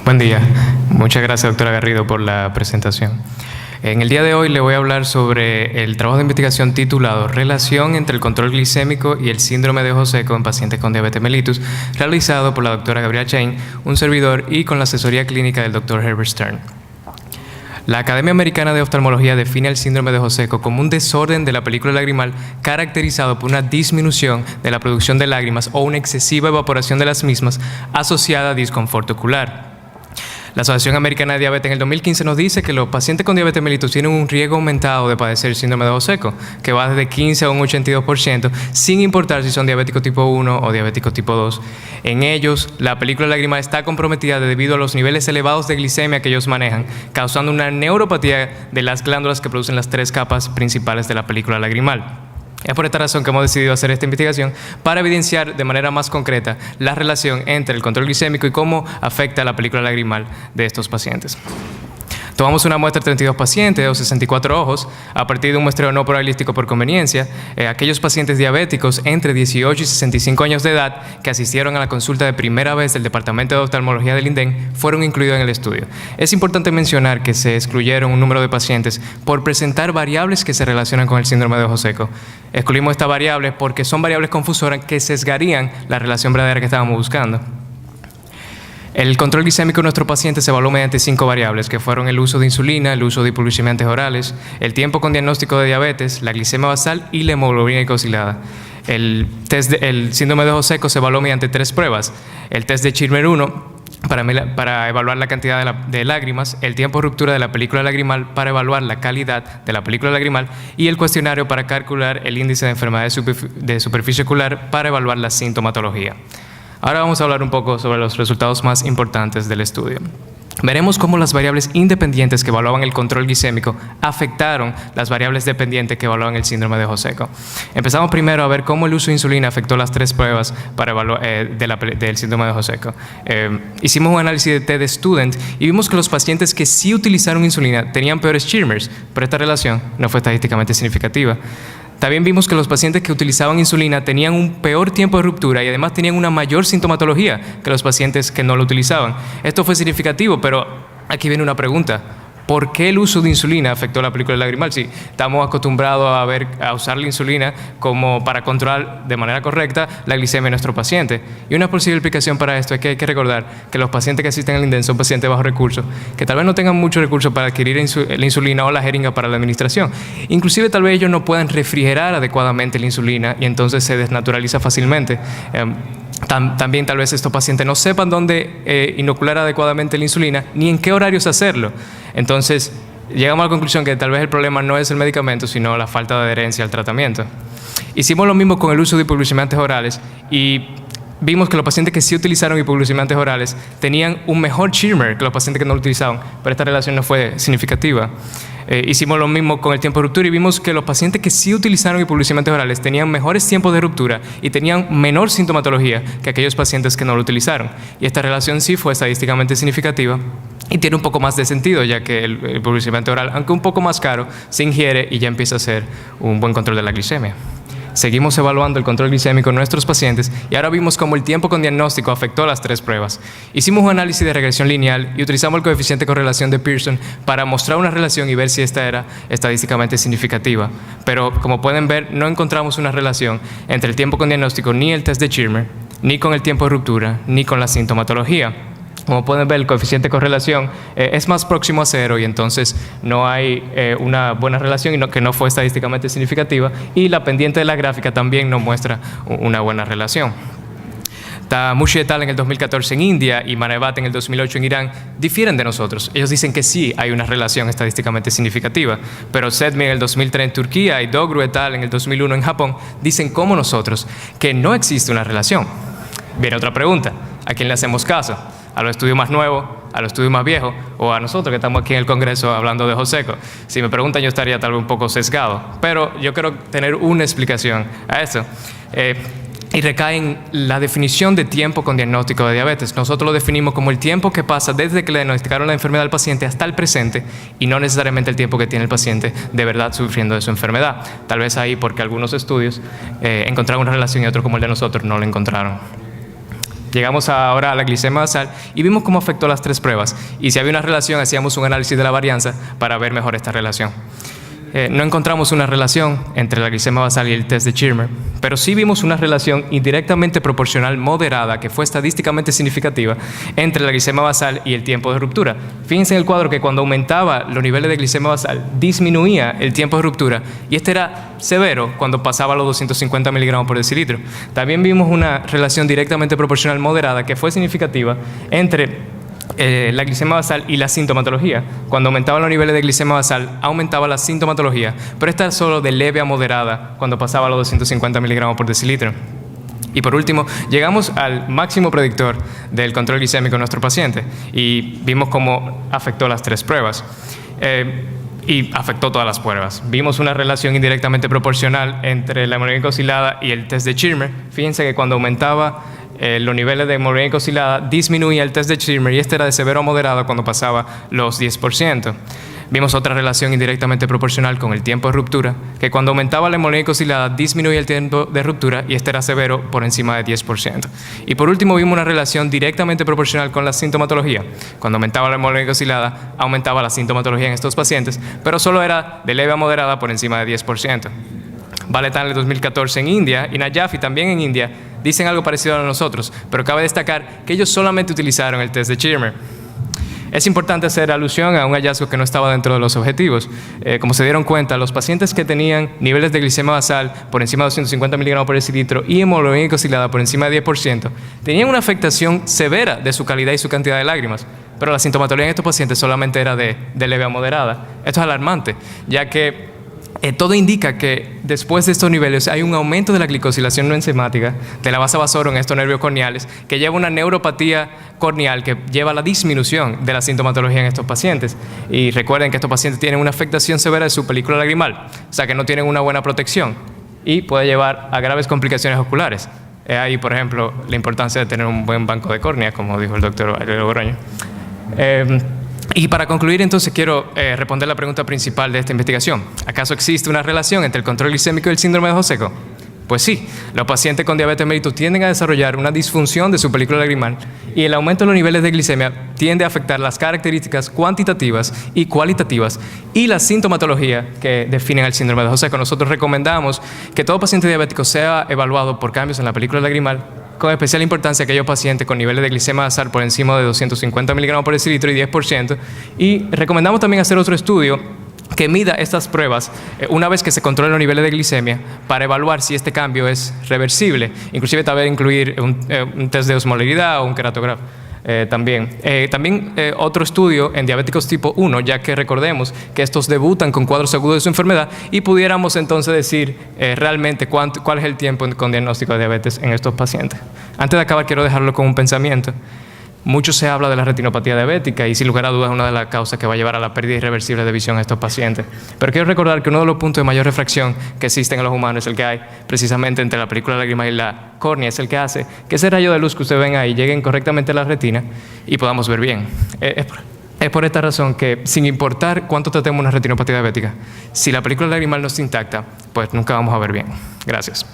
Buen día. Muchas gracias, doctora Garrido, por la presentación. En el día de hoy le voy a hablar sobre el trabajo de investigación titulado Relación entre el control glicémico y el síndrome de ojo seco en pacientes con diabetes mellitus, realizado por la doctora Gabriela Chain, un servidor, y con la asesoría clínica del doctor Herbert Stern. La Academia Americana de Oftalmología define el síndrome de ojo seco como un desorden de la película lagrimal caracterizado por una disminución de la producción de lágrimas o una excesiva evaporación de las mismas asociada a disconfort ocular. La Asociación Americana de Diabetes en el 2015 nos dice que los pacientes con diabetes mellitus tienen un riesgo aumentado de padecer el síndrome de ojo seco, que va desde 15 a un 82%, sin importar si son diabéticos tipo 1 o diabéticos tipo 2. En ellos, la película lagrimal está comprometida debido a los niveles elevados de glicemia que ellos manejan, causando una neuropatía de las glándulas que producen las tres capas principales de la película lagrimal. Es por esta razón que hemos decidido hacer esta investigación para evidenciar de manera más concreta la relación entre el control glicémico y cómo afecta la película lagrimal de estos pacientes. Tomamos una muestra de 32 pacientes o 64 ojos a partir de un muestreo no probabilístico por conveniencia. Aquellos pacientes diabéticos entre 18 y 65 años de edad que asistieron a la consulta de primera vez del Departamento de Oftalmología del INDEN fueron incluidos en el estudio. Es importante mencionar que se excluyeron un número de pacientes por presentar variables que se relacionan con el síndrome de ojo seco. Excluimos estas variables porque son variables confusoras que sesgarían la relación verdadera que estábamos buscando. El control glicémico de nuestro paciente se evaluó mediante 5 variables, que fueron el uso de insulina, el uso de hipoglucemiantes orales, el tiempo con diagnóstico de diabetes, la glicemia basal y la hemoglobina glicosilada. El síndrome de ojo seco se evaluó mediante 3 pruebas: el test de Schirmer-1 para evaluar la cantidad de lágrimas, el tiempo de ruptura de la película lagrimal para evaluar la calidad de la película lagrimal y el cuestionario para calcular el índice de enfermedad de superficie ocular para evaluar la sintomatología. Ahora vamos a hablar un poco sobre los resultados más importantes del estudio. Veremos cómo las variables independientes que evaluaban el control glicémico afectaron las variables dependientes que evaluaban el síndrome de ojo seco. Empezamos primero a ver cómo el uso de insulina afectó las 3 pruebas para del síndrome de ojo seco. Hicimos un análisis de TED Student y vimos que los pacientes que sí utilizaron insulina tenían peores Schirmers, pero esta relación no fue estadísticamente significativa. También vimos que los pacientes que utilizaban insulina tenían un peor tiempo de ruptura y además tenían una mayor sintomatología que los pacientes que no lo utilizaban. Esto fue significativo, pero aquí viene una pregunta. ¿Por qué el uso de insulina afectó la película lagrimal? Si estamos acostumbrados a usar la insulina como para controlar de manera correcta la glicemia de nuestro paciente. Y una posible explicación para esto es que hay que recordar que los pacientes que asisten al INDEN son pacientes de bajos recursos, que tal vez no tengan muchos recursos para adquirir la insulina o la jeringa para la administración. Inclusive tal vez ellos no puedan refrigerar adecuadamente la insulina y entonces se desnaturaliza fácilmente. También tal vez estos pacientes no sepan dónde inocular adecuadamente la insulina ni en qué horarios hacerlo. Entonces llegamos a la conclusión que tal vez el problema no es el medicamento, sino la falta de adherencia al tratamiento. Hicimos lo mismo con el uso de hipoglucemiantes orales y vimos que los pacientes que sí utilizaron hipoglucemiantes orales tenían un mejor Schirmer que los pacientes que no lo utilizaban, pero esta relación no fue significativa. Hicimos lo mismo con el tiempo de ruptura y vimos que los pacientes que sí utilizaron hipoglucemiantes orales tenían mejores tiempos de ruptura y tenían menor sintomatología que aquellos pacientes que no lo utilizaron. Y esta relación sí fue estadísticamente significativa y tiene un poco más de sentido, ya que el hipoglucemiante oral, aunque un poco más caro, se ingiere y ya empieza a ser un buen control de la glicemia. Seguimos evaluando el control glicémico en nuestros pacientes y ahora vimos cómo el tiempo con diagnóstico afectó las 3 pruebas. Hicimos un análisis de regresión lineal y utilizamos el coeficiente de correlación de Pearson para mostrar una relación y ver si esta era estadísticamente significativa. Pero como pueden ver, no encontramos una relación entre el tiempo con diagnóstico, ni el test de Schirmer, ni con el tiempo de ruptura, ni con la sintomatología. Como pueden ver, el coeficiente de correlación es más próximo a 0 y entonces no hay una buena relación y que no fue estadísticamente significativa, y la pendiente de la gráfica también no muestra una buena relación. Tamushi et al. En el 2014 en India y Manabat en el 2008 en Irán difieren de nosotros. Ellos dicen que sí hay una relación estadísticamente significativa, pero Sedmi en el 2003 en Turquía y Dogru et al. En el 2001 en Japón dicen como nosotros que no existe una relación. Viene otra pregunta: ¿a quién le hacemos caso? ¿A los estudios más nuevos, a los estudios más viejos, o a nosotros que estamos aquí en el Congreso hablando de ojo seco? Si me preguntan, yo estaría tal vez un poco sesgado, pero yo quiero tener una explicación a eso. Y recae en la definición de tiempo con diagnóstico de diabetes. Nosotros lo definimos como el tiempo que pasa desde que le diagnosticaron la enfermedad al paciente hasta el presente, y no necesariamente el tiempo que tiene el paciente de verdad sufriendo de su enfermedad. Tal vez ahí porque algunos estudios encontraron una relación y otros, como el de nosotros, no la encontraron. Llegamos ahora a la glicemia basal y vimos cómo afectó las 3 pruebas. Y si había una relación, hacíamos un análisis de la varianza para ver mejor esta relación. No encontramos una relación entre la glicemia basal y el test de Schirmer, pero sí vimos una relación indirectamente proporcional moderada que fue estadísticamente significativa entre la glicemia basal y el tiempo de ruptura. Fíjense en el cuadro que cuando aumentaba los niveles de glicemia basal disminuía el tiempo de ruptura y este era severo cuando pasaba a los 250 miligramos por decilitro. También vimos una relación directamente proporcional moderada que fue significativa entre la glicemia basal y la sintomatología. Cuando aumentaban los niveles de glicemia basal, aumentaba la sintomatología, pero esta es solo de leve a moderada cuando pasaba a los 250 miligramos por decilitro. Y por último, llegamos al máximo predictor del control glicémico de nuestro paciente y vimos cómo afectó las 3 pruebas. Y afectó todas las pruebas. Vimos una relación indirectamente proporcional entre la hemodinámica oscilada y el test de Schirmer. Fíjense que cuando aumentaba los niveles de hemodinámica oscilada, disminuía el test de Schirmer y este era de severo a moderado cuando pasaba los 10%. Vimos otra relación indirectamente proporcional con el tiempo de ruptura, que cuando aumentaba la hemodinámica oscilada, disminuía el tiempo de ruptura y este era severo por encima de 10%. Y por último, vimos una relación directamente proporcional con la sintomatología. Cuando aumentaba la hemodinámica oscilada, aumentaba la sintomatología en estos pacientes, pero solo era de leve a moderada por encima de 10%. Baletan 2014 en India y Najafi también en India dicen algo parecido a nosotros, pero cabe destacar que ellos solamente utilizaron el test de Schirmer. Es importante hacer alusión a un hallazgo que no estaba dentro de los objetivos. Como se dieron cuenta, los pacientes que tenían niveles de glicemia basal por encima de 250 miligramos por decilitro y hemodinámica oscilada por encima de 10%, tenían una afectación severa de su calidad y su cantidad de lágrimas, pero la sintomatología en estos pacientes solamente era de leve a moderada. Esto es alarmante, ya que todo indica que después de estos niveles hay un aumento de la glicosilación no enzimática de la base vasoro en estos nervios corneales que lleva a una neuropatía corneal que lleva a la disminución de la sintomatología en estos pacientes. Y recuerden que estos pacientes tienen una afectación severa de su película lagrimal, o sea que no tienen una buena protección y puede llevar a graves complicaciones oculares. Ahí, por ejemplo, la importancia de tener un buen banco de córnea, como dijo el doctor Logroño. Y para concluir, entonces, quiero responder la pregunta principal de esta investigación. ¿Acaso existe una relación entre el control glicémico y el síndrome de Hoseko? Pues sí, los pacientes con diabetes mellitus tienden a desarrollar una disfunción de su película lagrimal y el aumento de los niveles de glicemia tiende a afectar las características cuantitativas y cualitativas y la sintomatología que definen el síndrome de Hoseko. Nosotros recomendamos que todo paciente diabético sea evaluado por cambios en la película lagrimal, con especial importancia a aquellos pacientes con niveles de glicemia basal por encima de 250 miligramos por decilitro y 10%. Y recomendamos también hacer otro estudio que mida estas pruebas una vez que se controlen los niveles de glicemia para evaluar si este cambio es reversible. Inclusive tal vez incluir un test de osmolaridad o un queratografo. También otro estudio en diabéticos tipo 1, ya que recordemos que estos debutan con cuadros agudos de su enfermedad y pudiéramos entonces decir realmente cuál es el tiempo con diagnóstico de diabetes en estos pacientes. Antes de acabar, quiero dejarlo con un pensamiento. Mucho se habla de la retinopatía diabética y sin lugar a dudas es una de las causas que va a llevar a la pérdida irreversible de visión a estos pacientes. Pero quiero recordar que uno de los puntos de mayor refracción que existen en los humanos es el que hay precisamente entre la película lagrimal y la córnea, es el que hace que ese rayo de luz que ustedes ven ahí llegue correctamente a la retina y podamos ver bien. Es por esta razón que, sin importar cuánto tratemos una retinopatía diabética, si la película lagrimal no está intacta, pues nunca vamos a ver bien. Gracias.